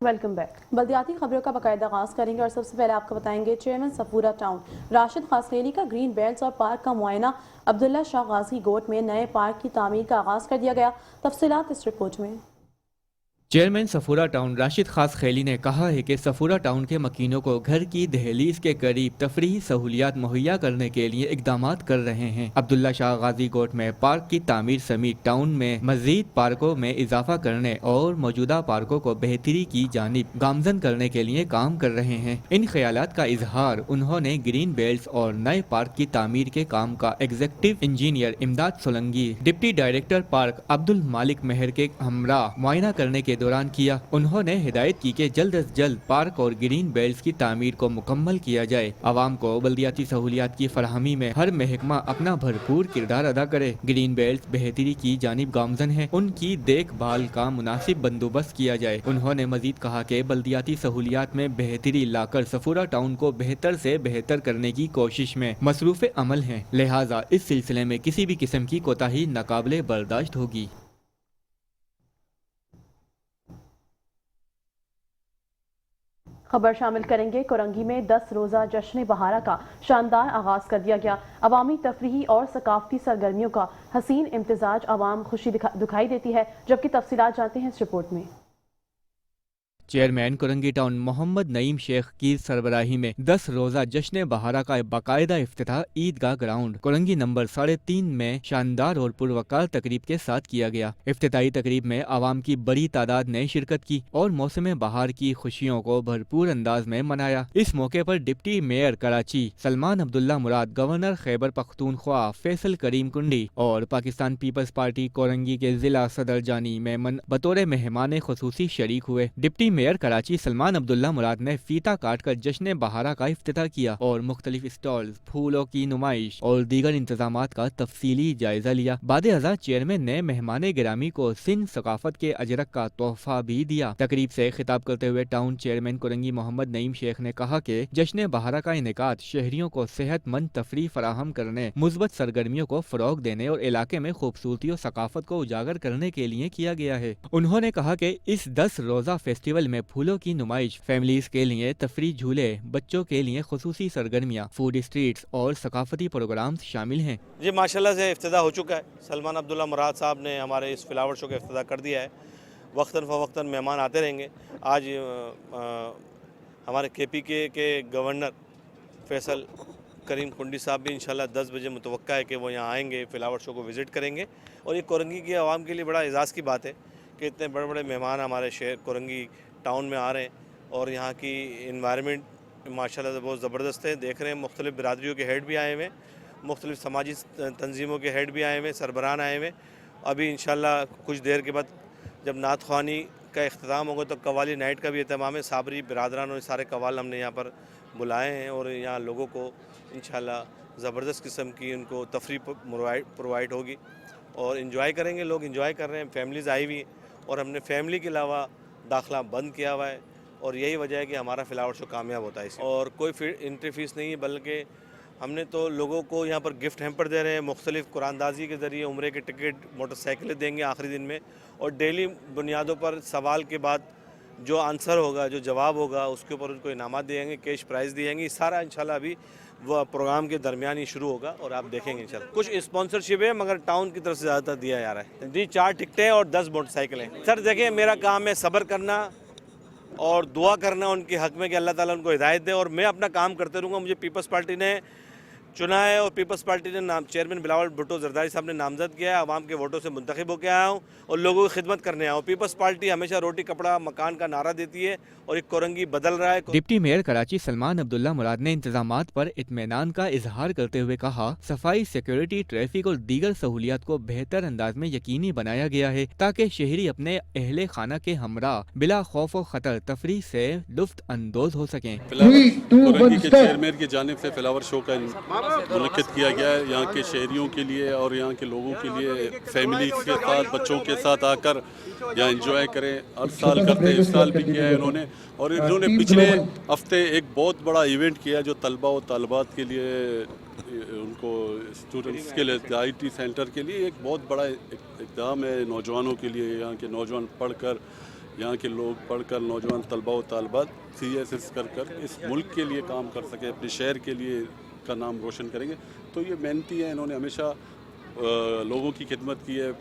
Welcome back. बल्दियाती खबरों का बाकायदा आगाज करेंगे और सबसे पहले आपको बताएंगे चेयरमैन सफूरा टाउन राशिद खासखेली का ग्रीन बेल्ट्स और पार्क का मुआयना। अब्दुल्ला शाह गाजी गोट में नए पार्क की तामीर का आगाज कर दिया गया। तफसीलात इस रिपोर्ट में। चेयरमैन सफूरा टाउन राशिद खासखेली ने कहा है कि सफूरा टाउन के मकीनों को घर की दहलीज के करीब तफरीही सहूलियात मुहैया करने के लिए इकदामात कर रहे हैं। अब्दुल्ला शाह गाजी गोट में पार्क की तामीर समेत टाउन में मजीद पार्कों में इजाफा करने और मौजूदा पार्कों को बेहतरी की जानिब गामजन करने के लिए काम कर रहे हैं। इन ख्यालात का इजहार उन्होंने ग्रीन बेल्ट और नए पार्क की तामीर के काम का एग्जीक्यूटिव इंजीनियर इमदाद Solanki, deputy director park Abdul मालिक मेहर के हमरा मुआयना करने के दौरान किया। उन्होंने हिदायत की कि जल्द अज जल्द पार्क और ग्रीन बेल्ट की तामीर को मुकम्मल किया जाए। आवाम को बल्दियाती सहूलियात की फराहमी में हर महकमा अपना भरपूर किरदार अदा करे। ग्रीन बेल्ट बेहतरी की जानिब गामजन है, उनकी देखभाल का मुनासिब बंदोबस्त किया जाए। उन्होंने मजीद कहा कि बल्दियाती सहूलियात में बेहतरी लाकर सफूरा टाउन को बेहतर से बेहतर करने की कोशिश में मसरूफ अमल है, लिहाजा इस सिलसिले में किसी भी किस्म की कोताही नाकाबिले बर्दाश्त होगी। खबर शामिल करेंगे कोरंगी में 10 रोज़ा जश्न बहारा का शानदार आगाज कर दिया गया। अवामी तफरीही और सकाफती सरगर्मियों का हसीन इम्तिजाज अवाम खुशी दिखाई देती है। जबकि तफसीलात जानते हैं इस रिपोर्ट में। चेयरमैन कोरंगी टाउन मोहम्मद नईम शेख की सरबराही में 10 रोजा जश्न बहारा का बाकायदा इफ्तिताह ईदगाह ग्राउंड कोरंगी नंबर 3.5 में शानदार और पुरवकार तकरीब के साथ किया गया। इफ्तिताही तकरीब में आवाम की बड़ी तादाद ने शिरकत की और मौसम बहार की खुशियों को भरपूर अंदाज में मनाया। इस मौके पर डिप्टी मेयर कराची सलमान अब्दुल्ला मुराद, गवर्नर खैबर पख्तूनख्वा फैसल करीम कुंडी और पाकिस्तान पीपल्स पार्टी कोरंगी के जिला सदर जानी मेमन बतौर मेहमान खुसूसी शरीक हुए। डिप्टी मेयर कराची सलमान अब्दुल्ला मुराद ने फीता काट कर जश्न बहारा का इफ्तिताह किया और मुख्तलिफ स्टॉल्स, फूलों की नुमाइश और दीगर इंतजामात का तफसीली जायजा लिया। बाद हज़ार चेयरमैन ने मेहमान गिरामी को सिंध सकाफत के अजरक का तोहफा भी दिया। तकरीब से खिताब करते हुए टाउन चेयरमैन कोरंगी मोहम्मद नईम शेख ने कहा कि जश्न बहारा का इनेकाद शहरियों को सेहतमंद तफरीह फराहम करने, मुस्बत सरगर्मियों को फरोग देने और इलाके में खूबसूरती और सकाफत को उजागर करने के लिए किया गया है। उन्होंने कहा कि इस 10 रोजा फेस्टिवल में फूलों की नुमाइश, फैमिलीज के लिए तफरी झूले, बच्चों के लिए खुसूसी सरगर्मियाँ, फूड स्ट्रीट्स और सकाफती प्रोग्राम्स शामिल हैं। जी माशाल्लाह से इफ्तिताह हो चुका है। सलमान अब्दुल्ला मुराद साहब ने हमारे इस फ्लावर शो का इफ्तिताह कर दिया है। वक्तन फ़वक्तन मेहमान आते रहेंगे। आज हमारे KPK के गवर्नर फैसल करीम कुंडी साहब भी इंशाल्लाह 10 बजे मुतवक्का है कि वो यहाँ आएंगे, फ्लावर शो को विज़िट करेंगे। और ये कोरंगी की आवाम के लिए बड़ा एजाज़ की बात है कि इतने बड़े बड़े मेहमान हमारे शहर कोरंगी टाउन में आ रहे हैं और यहाँ की इन्वायरमेंट माशाल्लाह से बहुत ज़बरदस्त है। देख रहे हैं मुख्तलिफ़ बिरादरियों के हेड भी आए हुए, मुख्तलिफ़ समाजी तंजीमों के हेड भी आए हुए, सरबराहान आए हुए। अभी इंशाल्लाह कुछ देर के बाद जब नात ख़्वानी का इख्तिताम होगा तो कवाली नाइट का भी एहतमाम है। साबरी बिरादरान और सारे कवाल हमने यहाँ पर बुलाए हैं और यहाँ लोगों को इंशाल्लाह ज़बरदस्त किस्म की उनको तफरी प्रोवाइड होगी और इन्जॉय करेंगे। लोग इन्जॉय कर रहे हैं, फैमिलीज़ आई हुई और हमने फैमिली के अलावा दाखिला बंद किया हुआ है और यही वजह है कि हमारा फ्लावर शो कामयाब होता है। और कोई एंट्री फ़ीस नहीं है, बल्कि हमने तो लोगों को यहाँ पर गिफ्ट हैम्पर दे रहे हैं। मुख्तलिफ़ कुरानदाजी के ज़रिए उम्रे के टिकट, मोटरसाइकिलें देंगे आखिरी दिन में और डेली बुनियादों पर सवाल के बाद जो आंसर होगा, जो जवाब होगा, उसके ऊपर उनको इनामात दिएंगे, कैश प्राइज़ दिएंगे। सारा इंशाल्लाह अभी वह प्रोग्राम के दरमियान ही शुरू होगा और आप देखेंगे इंशाल्लाह। कुछ स्पॉन्सरशिप है मगर टाउन की तरफ से ज़्यादातर दिया जा रहा है। जी 4 टिकटें और 10 मोटरसाइकिलें। सर देखिए, मेरा काम है सब्र करना और दुआ करना उनके हक़ में कि अल्लाह ताला उनको हिदायत दे और मैं अपना काम करते रहूँगा। मुझे पीपल्स पार्टी ने चुना है और पीपल्स पार्टी ने चेयरमैन बिलावल भुट्टो जरदारी साहब ने नामजद किया है। आवाम के वोटों से मुंतखब होकर आया हूँ और लोगों की खिदमत करने आया हूँ। पीपल्स पार्टी हमेशा रोटी कपड़ा मकान का नारा देती है और एक कोरंगी बदल रहा है। डिप्टी मेयर कराची सलमान अब्दुल्ला मुराद ने इंतजामात पर इत्मीनान का इजहार करते हुए कहा, सफाई, सिक्योरिटी, ट्रैफिक और दीगर सहूलियात को बेहतर अंदाज में यकीनी बनाया गया है ताकि शहरी अपने अहले खाना के हमरा बिला खौफ और खतर तफरी से लुफ्त अंदोज हो सकें। कोरंगी के चेयरमैन की जानिब से फ्लावर शो का मुनक्किद किया गया है। यहाँ के शहरियों के लिए और यहाँ के लोगों के लिए फैमिली के साथ, बच्चों के साथ आकर यहाँ एंजॉय करें। हर साल करते हैं, इस साल भी किया है इन्होंने। और इन्होंने पिछले हफ्ते एक बहुत बड़ा इवेंट किया जो तलबा और तालबात के लिए, उनको स्टूडेंट्स के लिए, IT सेंटर के लिए एक बहुत बड़ा इक़दाम है। नौजवानों के लिए, यहाँ के नौजवान पढ़कर यहाँ के लोग पढ़कर नौजवान तलबा व तालबात CSS कर इस मुल्क के लिए काम कर सकें, अपने शहर के लिए का नाम रोशन करेंगे। तो ये मेहनती है, इन्होंने हमेशा लोगों की खिदमत की है।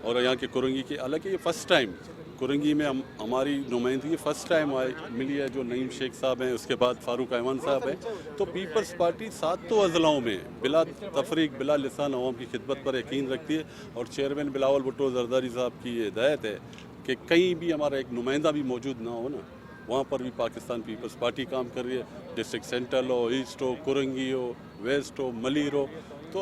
और यहाँ के कुरंगी की, हालांकि ये फ़र्स्ट टाइम कुरंगी में हमारी नुमाइंदगी फर्स्ट टाइम मिली है, जो नईम शेख साहब हैं, उसके बाद फारूक अहमद साहब हैं। तो पीपल्स पार्टी सातों अजलाओं में बिला तफरीक बिला लिसान अवाम की खिदमत पर यकीन रखती है। और चेयरमैन बिलावल भुट्टो जरदारी साहब की ये हिदायत है कि कहीं भी हमारा एक नुमाइंदा भी मौजूद ना हो ना, वहाँ पर भी पाकिस्तान पीपल्स पार्टी काम कर रही है। डिस्ट्रिक्ट सेंट्रल हो, ईस्ट हो, कुरंगी हो, वेस्ट हो, मलीर हो, तो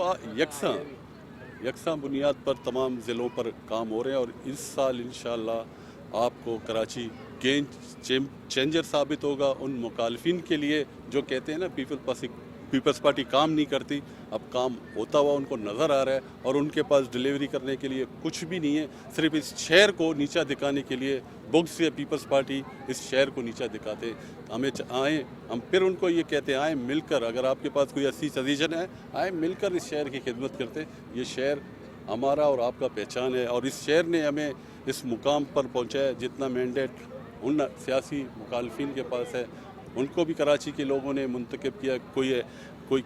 यकसा बुनियाद पर तमाम ज़िलों पर काम हो रहे हैं। और इस साल इंशाअल्लाह आपको कराची गेम चेंजर साबित होगा उन मुखालफिन के लिए जो कहते हैं ना पीपल्स पार्टी काम नहीं करती। अब काम होता हुआ उनको नज़र आ रहा है और उनके पास डिलीवरी करने के लिए कुछ भी नहीं है। सिर्फ इस शहर को नीचा दिखाने के लिए बुक्स से पीपल्स पार्टी इस शहर को नीचा दिखाते। हमें आए, हम फिर उनको ये कहते हैं आए मिलकर, अगर आपके पास कोई ऐसी सजेशन है, आए मिलकर इस शहर की खिदमत करते। ये शहर हमारा और आपका पहचान है और इस शहर ने हमें इस मुकाम पर पहुँचाया। जितना मैंडेट उन सियासी मुखालफिन के पास है, उनको भी कराची के लोगों ने मुंतखब किया। कोई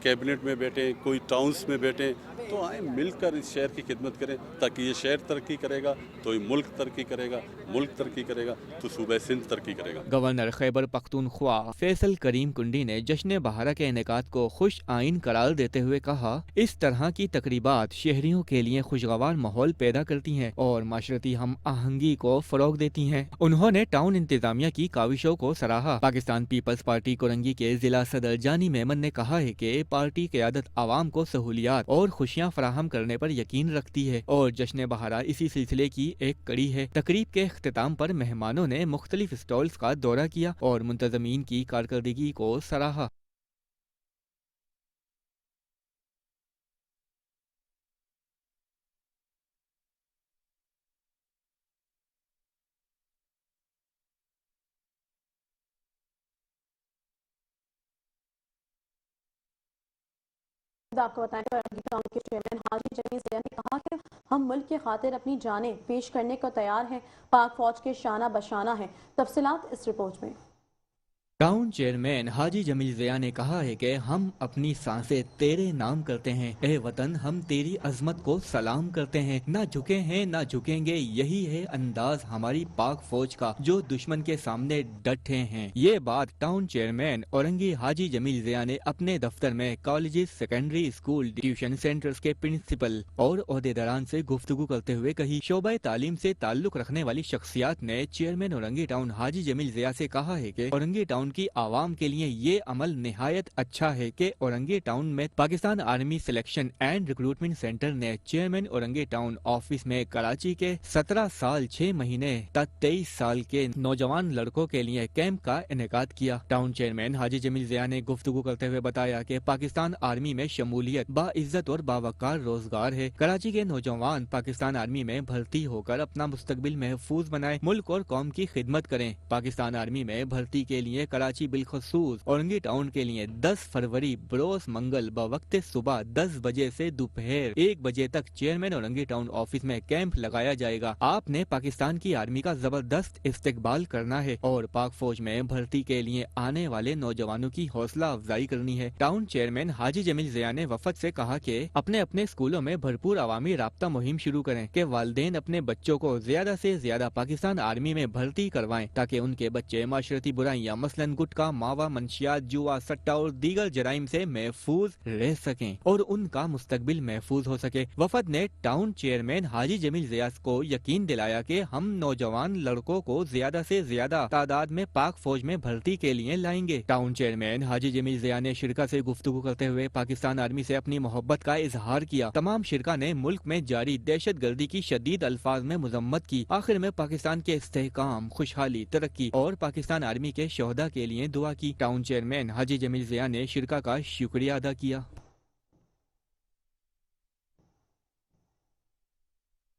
कैबिनेट में बैठे, कोई टाउन्स में बैठे, तो आए मिलकर इस शहर की खिदमत करें, ताकि ये शहर तरक्की करेगा तो ये मुल्क तरक्की करेगा, मुल्क तरक्की करेगा तो सूबा सिंध तरक्की करेगा। गवर्नर खैबर पख्तूनख्वा फैसल करीम कुंडी ने जश्न बहारा के इनेकाद को खुश आइन करार देते हुए कहा, इस तरह की तकरीबात शहरियों के लिए खुशगवार माहौल पैदा करती हैं और माशरती हम आहंगी को फरोग देती हैं। उन्होंने टाउन इंतजामिया की काविशों को सराहा। पाकिस्तान पीपल्स पार्टी कुरंगी के जिला सदर जानी मेमन ने कहा है कि पार्टी क़यादत आवाम को सहूलियात और खुशियाँ फराहम करने पर यकीन रखती है और जश्न बहारा इसी सिलसिले की एक कड़ी है। तकरीब के इख्तिताम पर मेहमानों ने मुख्तलिफ स्टॉल्स का दौरा किया और मुंतज़मीन की कारकर्दगी को सराहा। आपको बताएं कि चेयरमैन हाजी जमील ज़िया ने कहा कि हम मुल्क के खातिर अपनी जानें पेश करने को तैयार हैं। पाक फौज के शाना बशाना है। तफसीलात इस रिपोर्ट में। टाउन चेयरमैन हाजी जमील ज़िया ने कहा है कि हम अपनी सांसें तेरे नाम करते हैं। ए वतन, हम तेरी अजमत को सलाम करते हैं। ना झुके हैं ना झुकेंगे, यही है अंदाज हमारी पाक फौज का जो दुश्मन के सामने डटे हैं। ये बात टाउन चेयरमैन औरंगी हाजी जमील ज़िया ने अपने दफ्तर में colleges, secondary school, tuition centres के प्रिंसिपल और ओहदेदारान से गुफ्तगू करते हुए कही। शोबा तालीम से ताल्लुक रखने वाली शख्सियात ने चेयरमैन औरंगी टाउन हाजी जमील ज़िया से कहा है कि औरंगी टाउन की आवाम के लिए ये अमल निहायत अच्छा है कि औरंगी टाउन में Pakistan army selection and recruitment centre ने चेयरमैन औरंगी टाउन ऑफिस में कराची के 17 साल 6 महीने तक 23 साल के नौजवान लड़कों के लिए कैंप का इनेकाद किया। टाउन चेयरमैन हाजी जमील ज़िया ने गुफ्तगू करते हुए बताया कि पाकिस्तान आर्मी में शमूलियत बाइज्जत और बावकार रोजगार है। कराची के नौजवान पाकिस्तान आर्मी में भर्ती होकर अपना मुस्तकबिल महफूज बनाए, मुल्क और कौम की खिदमत करें। पाकिस्तान आर्मी में भर्ती के लिए कराची बिलखसूस औरंगी टाउन के लिए 10 फरवरी बरोज मंगल बवक्त सुबह 10 बजे से दोपहर 1 बजे तक चेयरमैन औरंगी टाउन ऑफिस में कैंप लगाया जाएगा। आपने पाकिस्तान की आर्मी का जबरदस्त इस्तेकबाल करना है और पाक फौज में भर्ती के लिए आने वाले नौजवानों की हौसला अफजाई करनी है। टाउन चेयरमैन हाजी जमील ज़िया ने वफद से कहा कि अपने अपने स्कूलों में भरपूर अवामी राब्ता मुहिम शुरू करें कि वालिदैन अपने बच्चों को ज्यादा से ज्यादा पाकिस्तान आर्मी में भर्ती करवाएं ताकि उनके बच्चे माशरती बुराइयां मसलन गुटखा, मावा, मंशियात, जुआ, सट्टा और दीगर जराइम से महफूज रह सकें और उनका मुस्तकबिल महफूज हो सके। वफद ने टाउन चेयरमैन हाजी जमील ज़िया को यकीन दिलाया कि हम नौजवान लड़कों को ज्यादा से ज्यादा तादाद में पाक फौज में भर्ती के लिए लाएंगे। टाउन चेयरमैन हाजी जमील ज़िया ने शिरका से गुफ्तगू करते हुए पाकिस्तान आर्मी से अपनी मोहब्बत का इजहार किया। तमाम शिरका ने मुल्क में जारी दहशत गर्दी की शदीद अल्फाज में मजम्मत की। आखिर में पाकिस्तान के इस्तेहकाम, खुशहाली, तरक्की और पाकिस्तान आर्मी के शोहदा के लिए दुआ की। टाउन चेयरमैन हाजी जमील ज़िया ने शिरका का शुक्रिया अदा किया।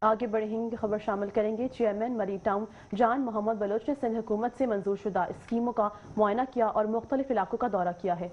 आगे बढ़ेंगे, खबर शामिल करेंगे। चेयरमैन मरी टाउन जान मोहम्मद बलोच ने सिंध हुकूमत से मंजूर शुदा स्कीमों का मुआयना किया और मुख्तलिफ इलाकों का दौरा किया है।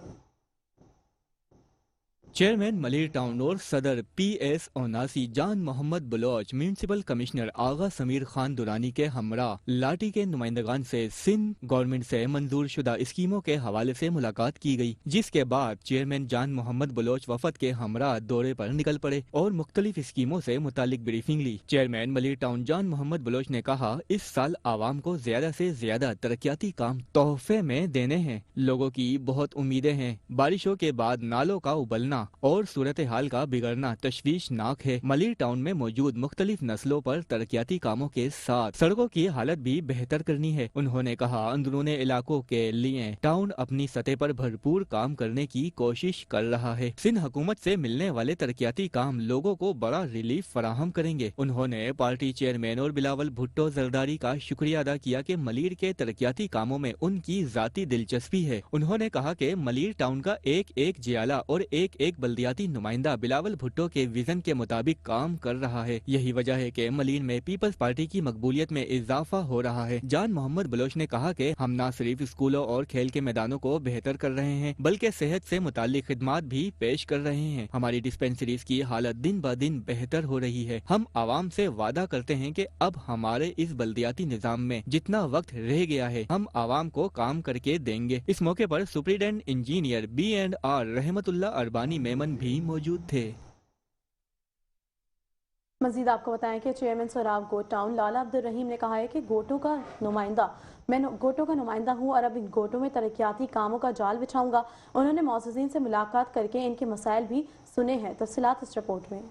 चेयरमैन मलिर टाउन और सदर PS ओनासी जान मोहम्मद बलोच, म्यूनिसिपल कमिश्नर आगा समीर खान दुरानी के हमरा लाठी के नुमाइंदगान से सिंध गवर्नमेंट से मंजूर शुदा स्कीमों के हवाले से मुलाकात की गई, जिसके बाद चेयरमैन जान मोहम्मद बलोच वफद के हमरा दौरे पर निकल पड़े और मुख्तलिफ स्कीमों से मुतालिक ब्रीफिंग ली। चेयरमैन मलिर टाउन जान मोहम्मद बलोच ने कहा, इस साल आवाम को ज्यादा से ज्यादा तरक्याती काम तोहफे में देने हैं। लोगों की बहुत उम्मीदें हैं। बारिशों के बाद नालों का उबलना और सूरत हाल का बिगड़ना तशवीशनाक है। मलिर टाउन में मौजूद मुख्तलिफ नस्लों पर तरक्याती कामों के साथ सड़कों की हालत भी बेहतर करनी है। उन्होंने कहा, अंदरूनी इलाकों के लिए टाउन अपनी सतह पर भरपूर काम करने की कोशिश कर रहा है। सिंध हुकूमत से मिलने वाले तरक्याती काम लोगों को बड़ा रिलीफ फराहम करेंगे। उन्होंने पार्टी चेयरमैन और बिलावल भुट्टो जरदारी का शुक्रिया अदा किया कि मलिर के तरक्याती कामों में उनकी जाती दिलचस्पी है। उन्होंने कहा कि मलिर टाउन का एक एक जियाला और एक एक बल्दियाती नुमाइंदा बिलावल भुट्टो के विजन के मुताबिक काम कर रहा है। यही वजह है कि मलिर में पीपल्स पार्टी की मकबूलियत में इजाफा हो रहा है। जान मोहम्मद बलोच ने कहा कि हम न सिर्फ स्कूलों और खेल के मैदानों को बेहतर कर रहे हैं, बल्कि सेहत से मुतालिक खिदमात भी पेश कर रहे हैं। हमारी डिस्पेंसरीज की हालत दिन ब दिन बेहतर हो रही है। हम आवाम से वादा करते हैं कि अब हमारे इस बल्दियाती निजाम में जितना वक्त रह गया है, हम आवाम को काम करके देंगे। इस मौके पर सुप्रीडेंट इंजीनियर B&R रहमतुल्लाह अरबानी मेमन भी मौजूद थे। मजीद आपको बताएं कि चेयरमैन सोराब गोट टाउन लाला अब्दुल रहीम ने कहा है कि गोटों का नुमाइंदा हूँ और अब इन गोटों में तरक्याती कामों का जाल बिछाऊंगा। उन्होंने मौजूदीन से मुलाकात करके इनके मसाइल भी सुने हैं। तफसीलात इस रिपोर्ट में।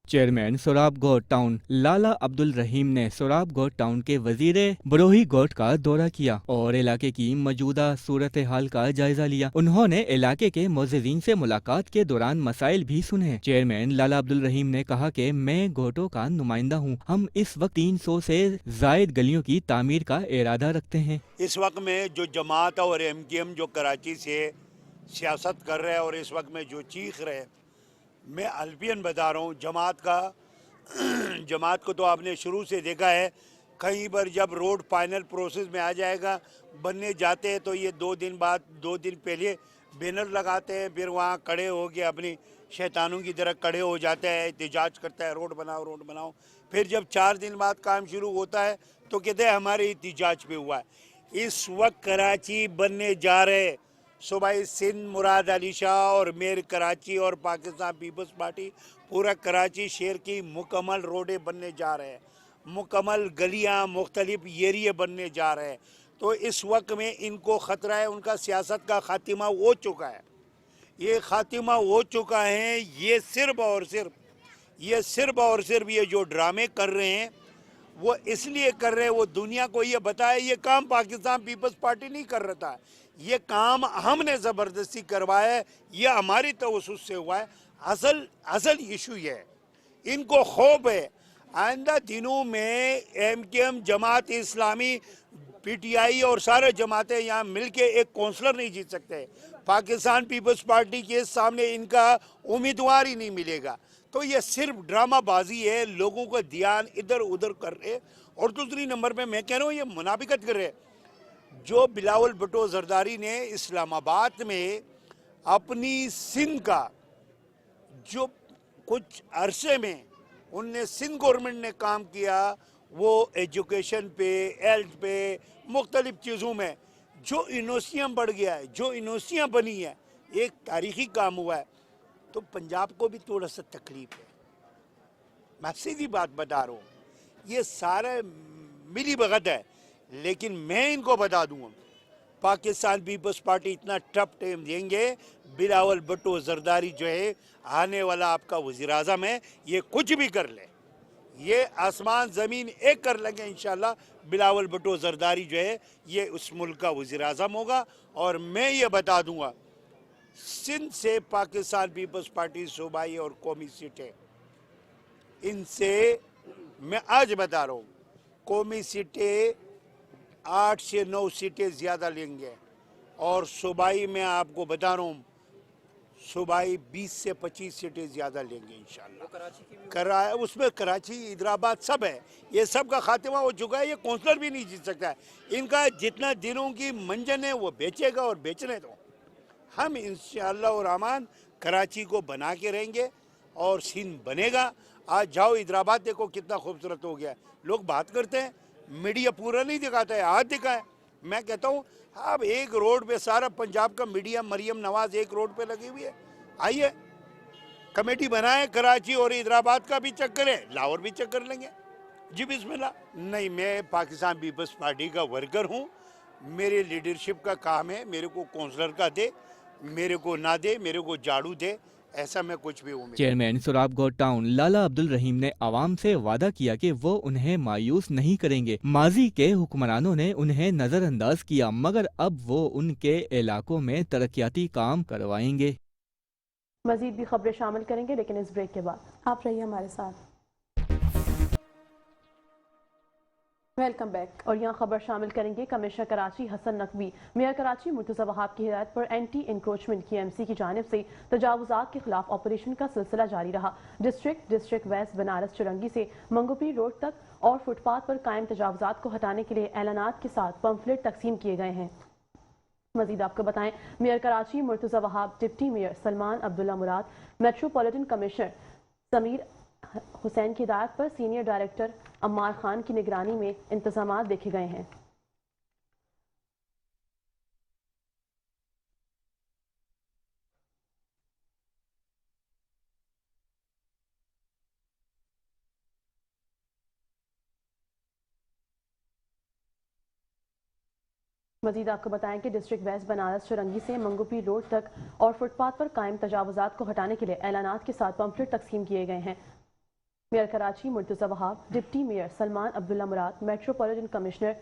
चेयरमैन सोराब गोट टाउन लाला अब्दुल रहीम ने सोराब गोट टाउन के वजीरे बरोही गोट का दौरा किया और इलाके की मौजूदा सूरत हाल का जायजा लिया। उन्होंने इलाके के मौजूदीन से मुलाकात के दौरान मसाइल भी सुने। चेयरमैन लाला अब्दुल रहीम ने कहा कि मैं गोटों का नुमाइंदा हूँ। हम इस वक्त 300 से जायद गलियों की तामीर का इरादा रखते हैं। इस वक्त में जो जमात और MKM जो कराची से सियासत कर रहे हैं और इस वक्त में जो चीख रहे हैं, मैं अल्पियन बता रहा हूँ। जमात को तो आपने शुरू से देखा है, कहीं पर जब रोड फाइनल प्रोसेस में आ जाएगा, बनने जाते हैं तो ये 2 दिन बाद 2 दिन पहले बैनर लगाते हैं, फिर वहाँ खड़े हो के अपनी शैतानों की तरह खड़े हो जाते हैं, एहतजाज करता है रोड बनाओ। फिर जब 4 दिन बाद काम शुरू होता है तो कहते हैं हमारे एहतजाज पे हुआ है। इस वक्त कराची बनने जा रहे सूबाई सिंध मुराद अली शाह और मेयर कराची और पाकिस्तान पीपल्स पार्टी पूरा कराची शहर की मुकम्मल रोडें बनने जा रहे हैं, मुकम्मल गलियां मुख्तलिफ एरिए बनने जा रहे हैं। तो इस वक्त में इनको ख़तरा है, उनका सियासत का खात्मा हो चुका है। ये खात्मा हो चुका है। ये सिर्फ और सिर्फ ये जो ड्रामे कर रहे हैं वो इसलिए कर रहे हैं, वो दुनिया को ये बताए ये काम पाकिस्तान पीपल्स पार्टी नहीं कर रहा था, ये काम हमने ज़बरदस्ती करवाया है, ये हमारी तवस्सुस से हुआ है। असल इशू ये है, इनको खौफ है आइंदा दिनों में MKM जमात इस्लामी PTI और सारे जमातें यहाँ मिलके एक कौंसलर नहीं जीत सकते। पाकिस्तान पीपल्स पार्टी के सामने इनका उम्मीदवार ही नहीं मिलेगा। तो ये सिर्फ ड्रामा बाजी है, लोगों का ध्यान इधर उधर कर रहे। और दूसरी नंबर पे मैं कह रहा हूँ ये मुनाफिकत कर रहे। जो बिलावल भुट्टो जरदारी ने इस्लामाबाद में अपनी सिंध का जो कुछ अरसे में उनने सिंध गवर्नमेंट ने काम किया, वो एजुकेशन पे, हेल्थ पे, मुख्तलिफ चीज़ों में जो यूनिवर्सिटियाँ बढ़ गया है, जो यूनिवर्सिटियाँ बनी है, एक तारीखी काम हुआ है। तो पंजाब को भी थोड़ा सा तकलीफ है। मैं सीधी बात बता रहा हूँ, ये सारा मिली भगत है। लेकिन मैं इनको बता दूँगा, पाकिस्तान पीपल्स पार्टी इतना टफ टाइम देंगे। बिलावल भुट्टो जरदारी जो है आने वाला आपका वज़ीर आज़म है, ये कुछ भी कर ले, ये आसमान ज़मीन एक कर लेंगे इंशाल्लाह। बिलावल भुट्टो जरदारी जो है ये उस मुल्क का वज़ीर आज़म होगा। और मैं ये बता दूँगा, सिंध से पाकिस्तान पीपल्स पार्टी सूबाई और कौमी सीटें, इनसे मैं आज बता रहा हूँ, कौमी सीटें 8 से 9 सीटें ज़्यादा लेंगे। और सूबाई में आपको बता रहा हूँ, सूबाई 20 से 25 सीटें ज़्यादा लेंगे इंशाल्लाह। उसमें कराची हैदराबाद सब है, ये सब का खात्मा हो चुका है। ये कौंसलर भी नहीं जीत सकता है। इनका जितना दिनों की मंजन है वो बेचेगा और बेचने दो। हम इंशाअल्लाह और रहमान कराची को बना के रहेंगे और सिंध बनेगा। आज जाओ हैदराबाद देखो कितना खूबसूरत हो गया है। लोग बात करते हैं, मीडिया पूरा नहीं दिखाता है, आज दिखाए। मैं कहता हूँ अब एक रोड पे सारा पंजाब का मीडिया, मरियम नवाज एक रोड पे लगी हुई है। आइए कमेटी बनाए, कराची और हैदराबाद का भी चक्कर है, लाहौर भी चक्कर लेंगे जी, बिस्मिल्लाह। नहीं, मैं पाकिस्तान पीपल्स पार्टी का वर्कर हूँ, मेरे लीडरशिप का काम है, मेरे को काउंसलर का दे, मेरे को ना दे, मेरे को झाड़ू दे, ऐसा मैं कुछ भी उम्मीद। चेयरमैन सोराबगढ़ टाउन लाला अब्दुल रहीम ने आवाम से वादा किया कि वो उन्हें मायूस नहीं करेंगे। माजी के हुक्मरानों ने उन्हें नजरअंदाज किया, मगर अब वो उनके इलाकों में तरक्याती काम करवाएंगे। मजीद भी खबरें शामिल करेंगे, लेकिन इस ब्रेक के बाद आप रहिए हमारे साथ। Welcome back. और यहाँ खबर शामिल करेंगे कमिश्नर कराची हसन नकवी मेयर कराची मुर्तज़ा वहाब की हिदायत पर एंटी इंक्रोचमेंट KMC की जानिब से तजावुजात के खिलाफ ऑपरेशन का सिलसिला जारी रहा। डिस्ट्रिक्ट वेस्ट बनारस चुरंगी से मंगोपीर रोड तक और फुटपाथ पर कायम तजावुजात को हटाने के लिए ऐलानात के साथ पंफलेट तकसीम किए गए हैं। मजीद आपको बताएं, mayor Karachi Murtaza Wahab, deputy mayor Salman Abdullah Murad, metropolitan commissioner Sameer Hussain की हिदायत पर सीनियर डायरेक्टर अम्मार खान की निगरानी में इंतजामात देखे गए हैं। मजीद आपको बताएं कि डिस्ट्रिक्ट वेस्ट बनारस चुरंगी से मंगोपी रोड तक और फुटपाथ पर कायम तजावुजात को हटाने के लिए ऐलानात के साथ पंफलेट तकसीम किए गए हैं। Mayor Karachi Murtaza Wahab, deputy mayor Salman Abdullah Murad, metropolitan commissioner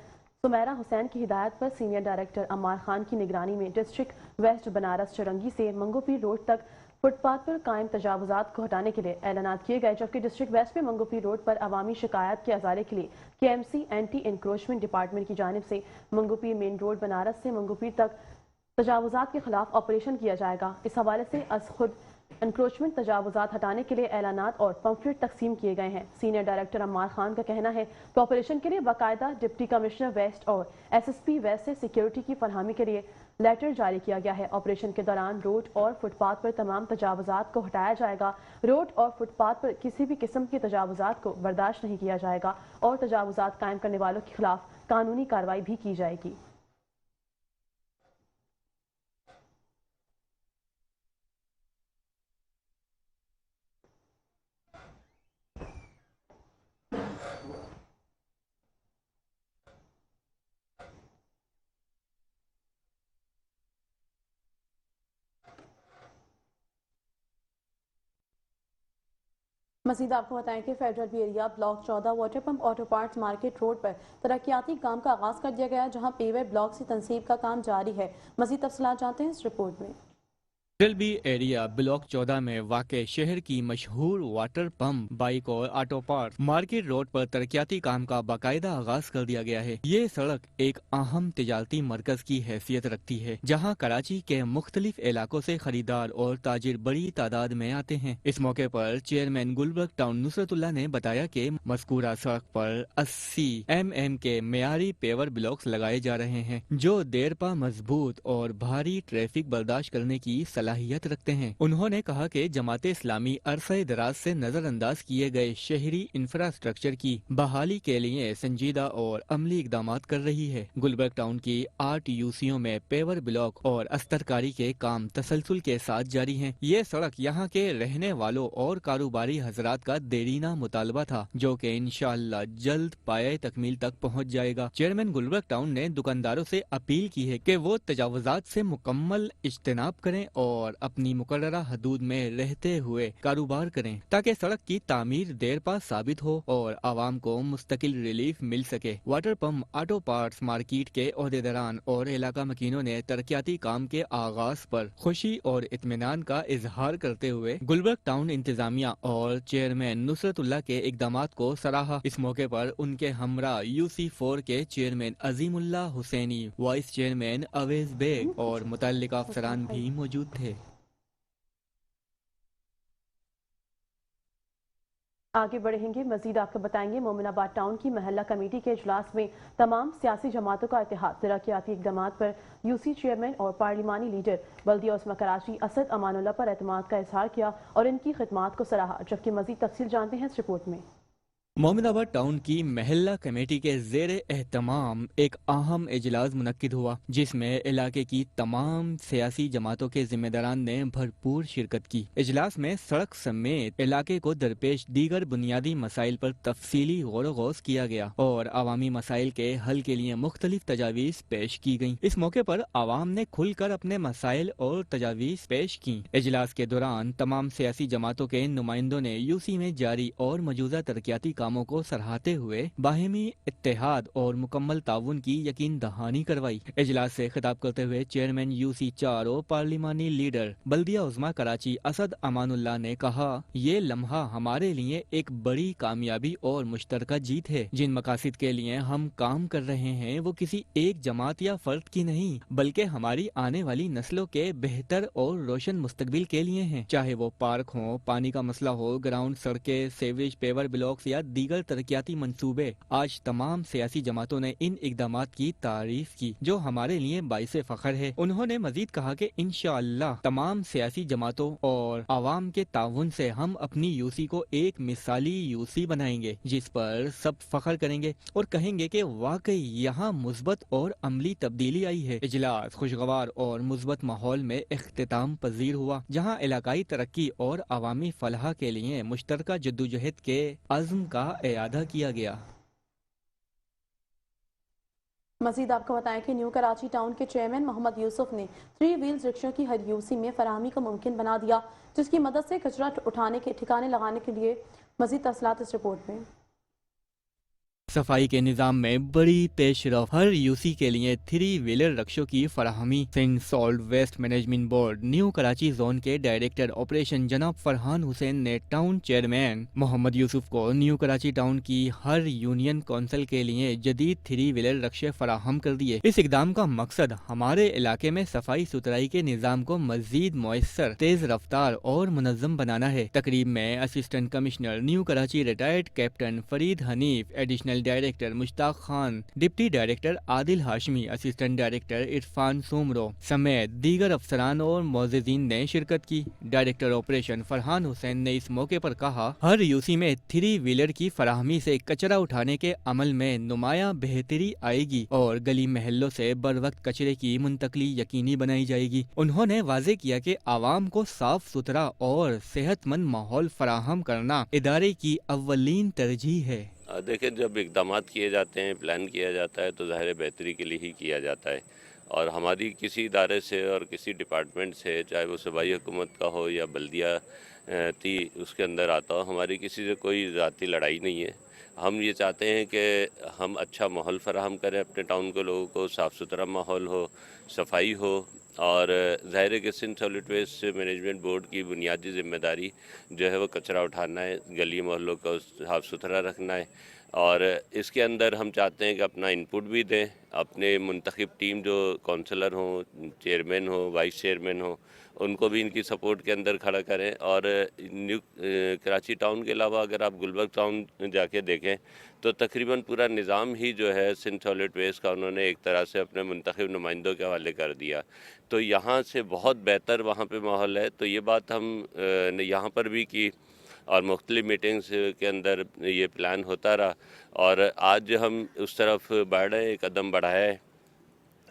Sumaira Hussain की हिदायत पर सीनियर डायरेक्टर अम्मार खान की निगरानी में डिस्ट्रिक्ट वेस्ट बनारस चुरंगी से मंगोपीर रोड तक फुटपाथ पर कायम तजावुजात को हटाने के लिए ऐलानात किए गए, जबकि डिस्ट्रिक्ट वेस्ट में मंगोपीर रोड पर अवामी शिकायत के अजाले के लिए KMC एंटी इंक्रोचमेंट डिपार्टमेंट की जानिब से मंगोपीर मेन रोड बनारस से मंगोपीर तक तजावुजात के खिलाफ ऑपरेशन किया जाएगा। इस हवाले से अज खुद इंक्रोचमेंट तजावुजात हटाने के लिए ऐलानात और पंफलेट तकसीम किए गए हैं। सीनियर डायरेक्टर अम्मार खान का कहना है कि ऑपरेशन के लिए बाकायदा डिप्टी कमिश्नर वेस्ट और SSP वेस्ट से सिक्योरिटी की फरहमी के लिए लेटर जारी किया गया है। ऑपरेशन के दौरान रोड और फुटपाथ पर तमाम तजावुजात को हटाया जाएगा। रोड और फुटपाथ पर किसी भी किस्म की तजावुजात को बर्दाश्त नहीं किया जाएगा और तजावुजात कायम करने वालों के खिलाफ कानूनी कार्रवाई भी की जाएगी। मज़ीद आपको बताएं कि federal B area block 14 water pump auto parts market road पर तरक्याती काम का आगाज कर दिया गया, जहां पेवर ब्लॉक से तनसीब का काम जारी है। मज़ीद तफसीलात जानते हैं इस रिपोर्ट में। फेडरल बी एरिया ब्लॉक 14 में वाक़े शहर की मशहूर वाटर पंप, बाइक और ऑटो पार्ट्स मार्केट रोड पर तरक्याती काम का बाकायदा आगाज कर दिया गया है। ये सड़क एक अहम तिजारती मरकज की हैसियत रखती है, जहां कराची के मुख्तलिफ इलाकों से खरीदार और ताजिर बड़ी तादाद में आते हैं। इस मौके पर चेयरमैन गुलबर्ग टाउन नुसरतुल्लाह ने बताया कि मज़कूरा सड़क पर 80 mm के मेयारी पेवर ब्लॉक्स लगाए जा रहे हैं, जो देर पा मजबूत और भारी ट्रैफिक बर्दाश्त करने की सलाहियत रखते हैं। उन्होंने कहा कि जमात इस्लामी अरसे दराज से नजरअंदाज किए गए शहरी इंफ्रास्ट्रक्चर की बहाली के लिए संजीदा और अमली इकदाम कर रही है। गुलबर्ग टाउन की 8 यूसीओ में पेवर ब्लॉक और अस्तरकारी के काम तसलसल के साथ जारी हैं। ये सड़क यहाँ के रहने वालों और कारोबारी हजरात का देरीना मुतालबा था, जो कि इंशाअल्लाह जल्द पाए तकमील तक पहुँच जाएगा। चेयरमैन गुलबर्ग टाउन ने दुकानदारों से अपील की है कि वो तजावुजात से मुकम्मल इज्तनाब करें और अपनी मुकर्ररा हदूद में रहते हुए कारोबार करें, ताकि सड़क की तामीर देर पा साबित हो और आवाम को मुस्तकिल रिलीफ मिल सके। Water pump, auto parts market के ओहदेदारान और इलाका मकीनों ने तरक्याती काम के आगाज पर खुशी और इत्मीनान का इजहार करते हुए गुलबर्ग टाउन इंतजामिया और चेयरमैन नुसरतुल्लाह के इकदामात को सराहा। इस मौके पर उनके हमरा UC4 के chairman Azimullah Husaini, vice chairman Awais Baig और मुतल्लिका अफसरान भी मौजूद थे। आगे बढ़ेंगे, मजीद आपको बताएंगे। मोमिनाबाद टाउन की महल्ला कमेटी के इजलास में तमाम सियासी जमातों का इत्तेहाद। तरक्याती इकदाम पर यूसी चेयरमैन और पार्लिमानी लीडर बल्दिया उस्मा कराची असद अमानुल्लाह पर एतमाद का इजहार किया और इनकी खिदमात को सराहा। जबकि मजीद तफसील जानते हैं इस रिपोर्ट में। मोमिनाबाद टाउन की महल्ला कमेटी के ज़ेर एहतमाम एक अहम इजलास मुनक्किद हुआ, जिसमें इलाके की तमाम सियासी जमातों के जिम्मेदारान ने भरपूर शिरकत की। इजलास में सड़क समेत इलाके को दरपेश दीगर बुनियादी मसाइल पर तफसीली गौर गौस किया गया और अवामी मसाइल के हल के लिए मुख्तलिफ तजावीज़ पेश की गयी। इस मौके पर आवाम ने खुलकर अपने मसाइल और तजावीज़ पेश की। इजलास के दौरान तमाम सियासी जमातों के नुमाइंदों ने यूसी में जारी और मौजूदा तरक्याती कामों को सराहते हुए बाहिमी इत्तेहाद और मुकम्मल ताउन की यकीन दहानी करवाई। इजलास से खिताब करते हुए चेयरमैन यूसी 4 और पार्लिमानी लीडर बल्दिया उज़्मा कराची असद अमानुल्लाह ने कहा, ये लम्हा हमारे लिए एक बड़ी कामयाबी और मुश्तरका जीत है। जिन मकासद के लिए हम काम कर रहे हैं वो किसी एक जमात या फर्द की नहीं, बल्कि हमारी आने वाली नस्लों के बेहतर और रोशन मुस्तकबिल के लिए हैं। चाहे वो पार्क हो, पानी का मसला हो, ग्राउंड, सड़कें, सेवरेज, पेवर ब्लॉक्स या दीगर तरक्याती मंसूबे। आज तमाम सियासी जमातों ने इन इकदामात की तारीफ की, जो हमारे लिए बाइसे फख्र है। उन्होंने मजीद कहा कि इंशाअल्लाह तमाम सियासी जमातों और आवाम के ताउन से हम अपनी यूसी को एक मिसाली यूसी बनाएंगे, जिस पर सब फख्र करेंगे और कहेंगे कि वाकई यहाँ मुस्बत और अमली तब्दीली आई है। इजलास खुशगवार और मुस्बत माहौल में इख्तिताम पजीर हुआ, जहाँ इलाकाई तरक्की और अवामी फलाह के लिए मुश्तरका जद्दोजहद के अज़्म का एआदा किया गया। मजीद आपको बताएं कि न्यू कराची टाउन के चेयरमैन मोहम्मद यूसुफ ने 3 व्हील्स रिक्शों की हर यूसी में फराहमी को मुमकिन बना दिया, जिसकी मदद से कचरा उठाने के ठिकाने लगाने के लिए। मजीद तफसीलात इस रिपोर्ट में। सफाई के निज़ाम में बड़ी पेशरफ, हर यूसी के लिए 3 व्हीलर रिक्शों की फराहमी। Sindh solid waste management board new Karachi zone के डायरेक्टर ऑपरेशन जनाब फरहान हुसैन ने टाउन चेयरमैन मोहम्मद यूसुफ को न्यू कराची टाउन की हर यूनियन कौंसिल के लिए जदीद 3 व्हीलर रिक्शे फराहम कर दिए। इस इकदाम का मकसद हमारे इलाके में सफाई सुथराई के निज़ाम को मजीद मुयस्सर, तेज रफ्तार और मुनज़्ज़म बनाना है। तकरीब में assistant commissioner new Karachi retired captain Farid Hanif, additional director Mushtaq Khan, deputy director Adil Hashmi, assistant director Irfan Soomro समेत दीगर अफसरान और मोअज़्ज़िज़ीन ने शिरकत की। डायरेक्टर ऑपरेशन फरहान हुसैन ने इस मौके पर कहा, हर यूसी में 3 व्हीलर की फराहमी से कचरा उठाने के अमल में नुमाया बेहतरी आएगी और गली महल्लों से बर वक्त कचरे की मुंतकली यकीनी बनाई जाएगी। उन्होंने वाज़ेह किया कि आवाम को साफ सुथरा और सेहतमंद माहौल फराहम करना इदारे की अव्वलीन तरजीह है। देखिए, जब इक़दामात किए जाते हैं, प्लान किया जाता है तो ज़ाहिर बेहतरी के लिए ही किया जाता है। और हमारी किसी इदारे से और किसी डिपार्टमेंट से, चाहे वो सूबाई हुकूमत का हो या बल्दिया ती उसके अंदर आता हो, हमारी किसी से कोई ज़ाती लड़ाई नहीं है। हम ये चाहते हैं कि हम अच्छा माहौल फ़राहम करें अपने टाउन के लोगों को, साफ़ सुथरा माहौल हो, सफाई हो। और ज़ाहिर है कि Sindh solid waste management board की बुनियादी ज़िम्मेदारी जो है वो कचरा उठाना है, गली मोहल्लों को साफ़ सुथरा रखना है। और इसके अंदर हम चाहते हैं कि अपना इनपुट भी दें, अपने मुंतखब टीम जो काउंसलर हों, चेयरमैन हो, वाइस चेयरमैन हो, उनको भी इनकी सपोर्ट के अंदर खड़ा करें। और न्यू कराची टाउन के अलावा अगर आप गुलबर्ग टाउन जाके देखें तो तकरीबन पूरा निज़ाम ही जो है सिंध सॉलिड वेस्ट का उन्होंने एक तरह से अपने मुंतखब नुमाइंदों के हवाले कर दिया। तो यहाँ से बहुत बेहतर वहाँ पे माहौल है। तो ये बात हम ने यहाँ पर भी की और मुख्तलिफ मीटिंग्स के अंदर ये प्लान होता रहा और आज हम उस तरफ बढ़ रहे हैं, कदम बढ़ाया है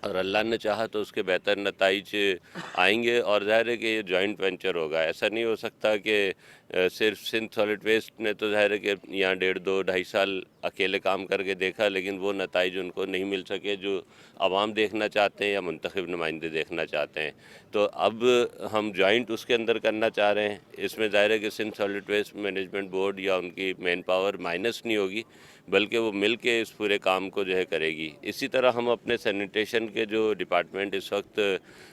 और अल्लाह ने चाहा तो उसके बेहतर नताइज आएंगे। और ज़ाहिर है कि ये जॉइंट वेंचर होगा। ऐसा नहीं हो सकता कि सिर्फ सिंध सॉलिड वेस्ट ने तो ज़ाहिर है कि यहाँ 1.5, 2, 2.5 साल अकेले काम करके देखा, लेकिन वो नताइज उनको नहीं मिल सके जो आवाम देखना चाहते हैं या मुंतखब नुमाइंदे देखना चाहते हैं। तो अब हम जॉइंट उसके अंदर करना चाह रहे हैं। इसमें ज़ाहिर है कि Sindh solid waste management board या उनकी मैन पावर माइनस नहीं होगी, بلکہ وہ مل کے اس پورے کام کو جو ہے کرے گی. اسی طرح ہم اپنے سینیٹیشن کے جو ڈپارٹمنٹ اس وقت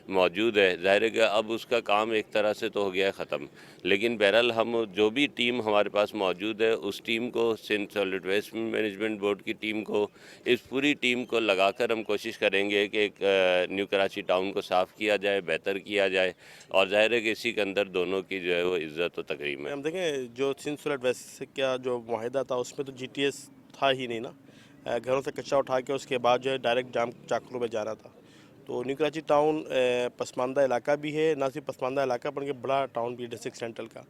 موجود ہے، ظاہر ہے کہ اب اس کا کام ایک طرح سے تو ہو گیا ہے ختم، لیکن بہرحال ہم جو بھی ٹیم ہمارے پاس موجود ہے اس ٹیم کو، Sindh solid waste management board کی ٹیم کو، اس پوری ٹیم کو لگا کر ہم کوشش کریں گے کہ ایک نیو کراچی ٹاؤن کو صاف کیا جائے، بہتر کیا جائے، اور ظاہر ہے کہ اسی کے اندر دونوں کی جو ہے وہ عزت و تکریم ہے. ہم دیکھیں جو سندھ سالڈ ویسٹ کا جو معاہدہ تھا اس میں تو GTS تھا ہی نہیں نا، گھروں سے کچرا اٹھا کے اس کے بعد جو ہے ڈائریکٹ جام چاکلوں میں جانا تھا. تو نیو کراچی ٹاؤن پسماندہ علاقہ بھی ہے، نہ صرف پسماندہ علاقہ بلکہ بڑا ٹاؤن بھی ہے ڈسٹرکٹ سینٹرل کا.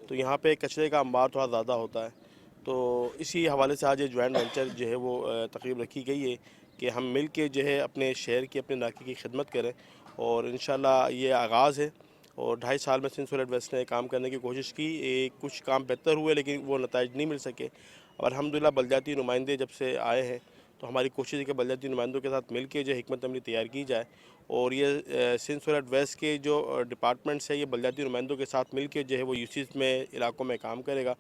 تو یہاں پہ کچرے کا انبار تھوڑا زیادہ ہوتا ہے. تو اسی حوالے سے آج یہ جوائنٹ وینچر جو ہے وہ تقریب رکھی گئی ہے کہ ہم مل کے جو ہے اپنے شہر کی، اپنے علاقے کی خدمت کریں، اور انشاءاللہ یہ آغاز ہے. اور 2.5 سال میں سندھ سالڈ ویسٹ نے کام کرنے کی کوشش کی، کچھ کام بہتر ہوئے لیکن وہ نتائج نہیں مل سکے. اور الحمدللہ بلدیاتی نمائندے جب سے آئے ہیں تو ہماری کوشش ہے کہ بلدیاتی نمائندوں کے ساتھ مل کے جو حکمت عملی تیار کی جائے، اور یہ سندھ سالڈ ویسٹ کے جو ڈپارٹمنٹس ہیں یہ بلدیاتی نمائندوں کے ساتھ مل کے جو ہے وہ یوسیز میں علاقوں میں کام کرے گا،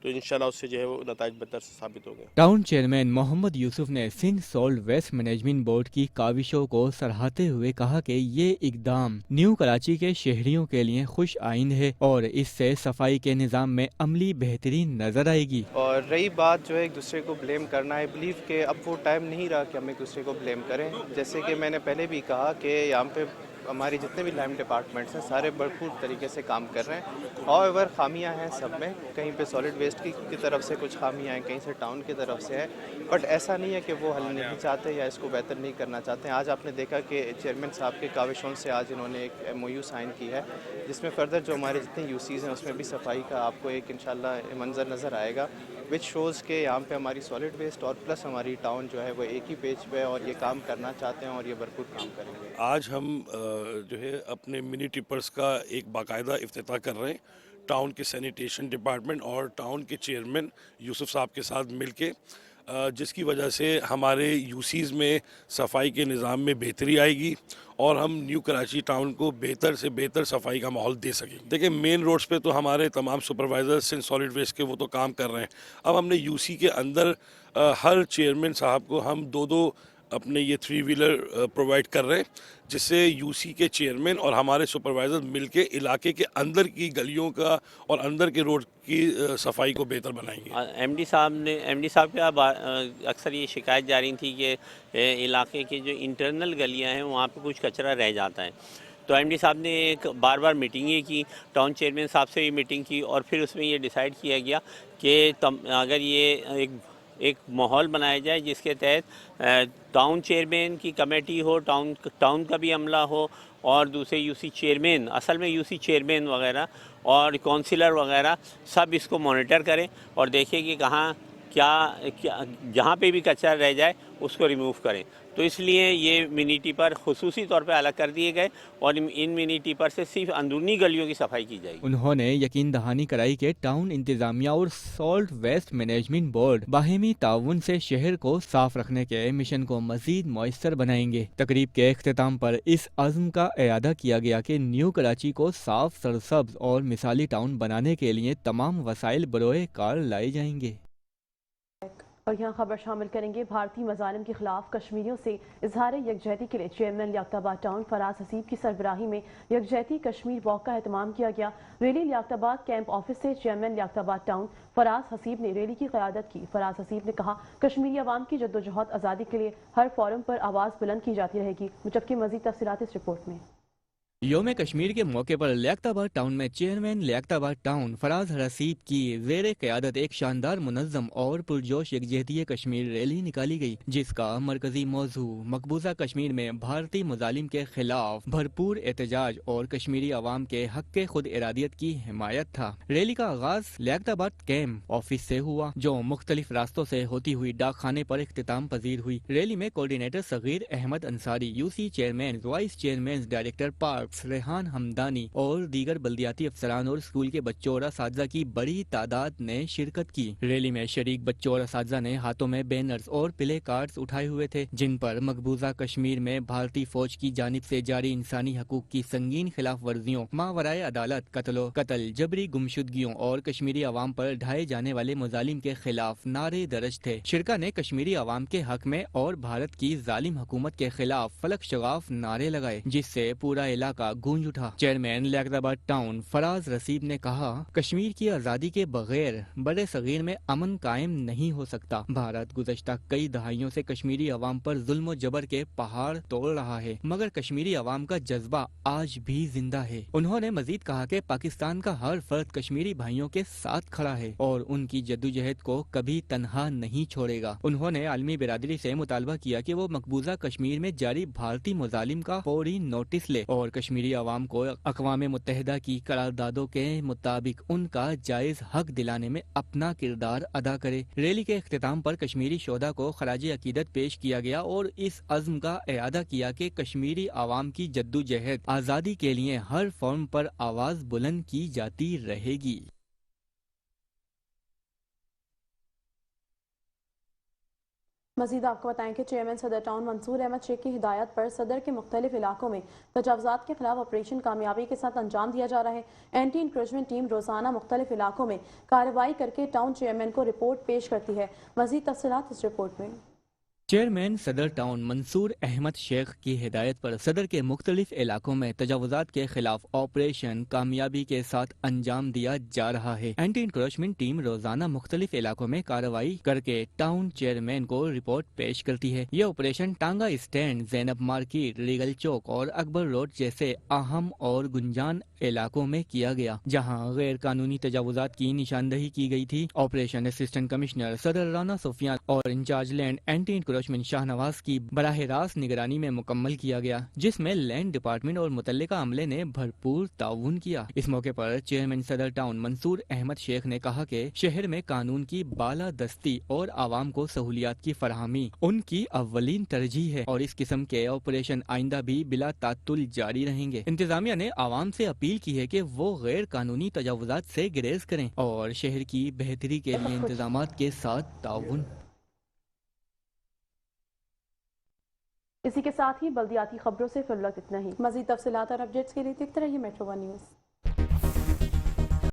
تو انشاءاللہ اس سے جو ہے وہ نتائج بہتر ثابت ہو گئے. ٹاؤن چیئرمین محمد یوسف نے Sindh solid waste management board کی کاوشوں کو سراہتے ہوئے کہا کہ یہ اقدام نیو کراچی کے شہریوں کے لیے خوش آئند ہے اور اس سے صفائی کے نظام میں عملی بہترین نظر آئے گی. اور رہی بات جو ہے ایک دوسرے کو بلیم کرنا، آئی بلیو کہ اب وہ ٹائم نہیں رہا کہ ہم ایک دوسرے کو بلیم کریں. جیسے کہ میں نے پہلے بھی کہا کہ یہاں پہ ہماری جتنے بھی لائم ڈپارٹمنٹس ہیں سارے بھرپور طریقے سے کام کر رہے ہیں. اور خامیاں ہیں سب میں، کہیں پہ سالڈ ویسٹ کی طرف سے کچھ خامیاں ہیں، کہیں سے ٹاؤن کی طرف سے ہے، بٹ ایسا نہیں ہے کہ وہ حل نہیں چاہتے یا اس کو بہتر نہیں کرنا چاہتے ہیں. آج آپ نے دیکھا کہ چیئرمین صاحب کے کاوشوں سے آج انہوں نے ایک MOU سائن کی ہے جس میں فردر جو ہمارے جتنے یوسیز ہیں اس میں بھی صفائی کا آپ کو ایک انشاءاللہ منظر نظر آئے گا، وچ شوز کہ یہاں پہ ہماری سالڈ ویسٹ اور پلس ہماری ٹاؤن جو ہے وہ ایک ہی پیج پہ اور یہ کام کرنا چاہتے ہیں اور یہ بھرپور کام کریں گے. آج ہم جو ہے اپنے منی ٹپرز کا ایک باقاعدہ افتتاح کر رہے ہیں ٹاؤن کے سینیٹیشن ڈپارٹمنٹ اور ٹاؤن کے چیئرمین یوسف صاحب کے ساتھ مل کے، جس کی وجہ سے ہمارے یوسیز میں صفائی کے نظام میں بہتری آئے گی اور ہم نیو کراچی ٹاؤن کو بہتر سے بہتر صفائی کا ماحول دے سکیں. دیکھیں مین روڈز پہ تو ہمارے تمام سپروائزر سندھ سالڈ ویسٹ کے وہ تو کام کر رہے ہیں. اب ہم نے UC کے اندر ہر چیئرمین صاحب کو ہم 2 اپنے یہ 3 ویلر پرووائڈ کر رہے ہیں، جس سے UC کے چیئرمین اور ہمارے سپروائزر مل کے علاقے کے اندر کی گلیوں کا اور اندر کے روڈ کی صفائی کو بہتر بنائیں گے. MD صاحب کے اکثر یہ شکایت جاری تھی کہ علاقے کے جو انٹرنل گلیاں ہیں وہاں پہ کچھ کچرا رہ جاتا ہے. تو MD صاحب نے ایک بار میٹنگیں کی، ٹاؤن چیئرمین صاحب سے بھی میٹنگ کی، اور پھر اس میں یہ ڈیسائیڈ کیا گیا کہ اگر یہ ایک ماحول بنایا جائے جس کے تحت ٹاؤن چیئرمین کی کمیٹی ہو، ٹاؤن کا بھی عملہ ہو، اور دوسرے UC چیئرمین، اصل میں UC چیئرمین وغیرہ اور کونسلر وغیرہ سب اس کو مانیٹر کریں اور دیکھیں کہ کہاں کیا جہاں پہ بھی کچرا رہ جائے اس کو ریموو کریں. تو اس لیے یہ منی ٹپر خصوصی طور پہ الگ کر دیے گئے اور ان منی ٹپر سے صرف اندرونی گلیوں کی صفائی کی جائے گی. انہوں نے یقین دہانی کرائی کہ ٹاؤن انتظامیہ اور سالڈ ویسٹ مینجمنٹ بورڈ باہمی تعاون سے شہر کو صاف رکھنے کے مشن کو مزید مؤثر بنائیں گے. تقریب کے اختتام پر اس عزم کا اعادہ کیا گیا کہ نیو کراچی کو صاف، سرسبز اور مثالی ٹاؤن بنانے کے لیے تمام وسائل بروئے کار لائے جائیں گے. اور یہاں خبر شامل کریں گے، بھارتی مظالم کے خلاف کشمیریوں سے اظہار یکجہتی کے لیے چیئرمین لیاقت آباد ٹاؤن فراز حسیب کی سربراہی میں یکجہتی کشمیر واک کا اہتمام کیا گیا. ریلی لیاقت آباد کیمپ آفس سے چیئرمین لیاقت آباد ٹاؤن فراز حسیب نے ریلی کی قیادت کی. فراز حسیب نے کہا کشمیری عوام کی جدوجہد آزادی کے لیے ہر فورم پر آواز بلند کی جاتی رہے گی. جبکہ مزید تفصیلات اس رپورٹ میں. یوم کشمیر کے موقع پر لیاقت آباد ٹاؤن میں چیئرمین لیاقت آباد ٹاؤن فراز حسیب کی زیر قیادت ایک شاندار، منظم اور پرجوش یکجہتی کشمیر ریلی نکالی گئی، جس کا مرکزی موضوع مقبوضہ کشمیر میں بھارتی مظالم کے خلاف بھرپور احتجاج اور کشمیری عوام کے حق کے خود ارادیت کی حمایت تھا. ریلی کا آغاز لیاقت آباد کیمپ آفس سے ہوا، جو مختلف راستوں سے ہوتی ہوئی ڈاک خانے پر اختتام پذیر ہوئی. ریلی میں coordinator Saghir Ahmed Ansari, UC chairman, vice chairman, director park शख्स रेहान हमदानी और दीगर बल्दियाती अफसरान और स्कूल के बच्चों और असातिज़ा की बड़ी तादाद ने शिरकत की। रैली में शरीक बच्चों और असातिज़ा ने हाथों में बैनर्स और प्ले कार्ड्स उठाए हुए थे, जिन पर मकबूजा कश्मीर में भारतीय फौज की जानिब से जारी इंसानी हकूक की संगीन खिलाफ वर्जियों, मावराए अदालत कत्ल, जबरी गुमशुदगियों और कश्मीरी अवाम पर ढाए जाने वाले मुजालिम के खिलाफ नारे दर्ज थे। शिरका ने कश्मीरी अवाम के हक में और भारत की जालिम हुकूमत के खिलाफ फलक शगाफ नारे लगाए, जिससे पूरा इलाका गूंज उठा। चेयरमैन लियाकताबाद टाउन फराज रसीद ने कहा, कश्मीर की आज़ादी के बगैर बड़े सगीर में अमन कायम नहीं हो सकता। भारत गुज़श्ता कई दहाइयों से कश्मीरी अवाम पर जुल्म और जबर के पहाड़ तोड़ रहा है, मगर कश्मीरी अवाम का जज्बा आज भी जिंदा है। उन्होंने मजीद कहा कि पाकिस्तान का हर फर्द कश्मीरी भाइयों के साथ खड़ा है और उनकी जद्दोजहद को कभी तन्हा नहीं छोड़ेगा। उन्होंने आलमी बिरादरी से मुतालबा किया कि वो मकबूजा कश्मीर में जारी भारतीय मुजालिम का फौरी नोटिस ले और कश्मीरी अवाम को अक़वाम मुत्तहिदा की करारदादों के मुताबिक उनका जायज हक दिलाने में अपना किरदार अदा करे। रैली के इख्तिताम पर कश्मीरी शोधा को खराज अकीदत पेश किया गया और इस अज़्म का एआदा किया कि कश्मीरी अवाम की जद्दोजहद आज़ादी के लिए हर फॉर्म पर आवाज़ बुलंद की जाती रहेगी। मजीद आपको बताएं कि चेयरमैन सदर टाउन मंसूर अहमद शेख की हिदायत पर सदर के मुख्तलिफ इलाकों में तजावुज़ात के खिलाफ ऑपरेशन कामयाबी के साथ अंजाम दिया जा रहा है। एंटी इंक्रोचमेंट टीम रोजाना मुख्तलिफ इलाकों में कार्रवाई करके टाउन चेयरमैन को रिपोर्ट पेश करती है। मजीद तफसीलात इस रिपोर्ट में। चेयरमैन सदर टाउन मंसूर अहमद शेख की हिदायत पर सदर के मुख्तलिफ इलाकों में तजावुज़ात के खिलाफ ऑपरेशन कामयाबी के साथ अंजाम दिया जा रहा है। एंटी इंक्रोचमेंट टीम रोजाना मुख्तलिफ इलाकों में कार्रवाई करके टाउन चेयरमैन को रिपोर्ट पेश करती है। यह ऑपरेशन टांगा स्टैंड, जैनब मार्केट, रीगल चौक और अकबर रोड जैसे अहम और गुंजान इलाकों में किया गया, जहां गैर कानूनी तजावुज़ात की निशानदही की गई थी। ऑपरेशन असिस्टेंट कमिश्नर सदर राना सोफियान और in charge land anti encroachment Shahnawaz की बराह रास्त निगरानी में मुकम्मल किया गया, जिसमें लैंड डिपार्टमेंट और मुतल्लिका अमले ने भरपूर ताउन किया। इस मौके पर चेयरमैन सदर टाउन मंसूर अहमद शेख ने कहा कि शहर में कानून की बालादस्ती और आवाम को सहूलियात की फराहमी उनकी अव्वलीन तरजीह है और इस किस्म के ऑपरेशन आइंदा भी बिला तातुल जारी रहेंगे। इंतजामिया ने आवाम से अपील की है कि वो गैर कानूनी तजावुज़ात से गुरेज करें और शहर की बेहतरी के लिए इंतजामात के साथ ताउन। इसी के साथ ही बल्दियाती खबरों से फिलहाल इतना ही। मजीद तफसीलात और अपडेट्स के लिए देखते रहिए मेट्रो वन न्यूज़।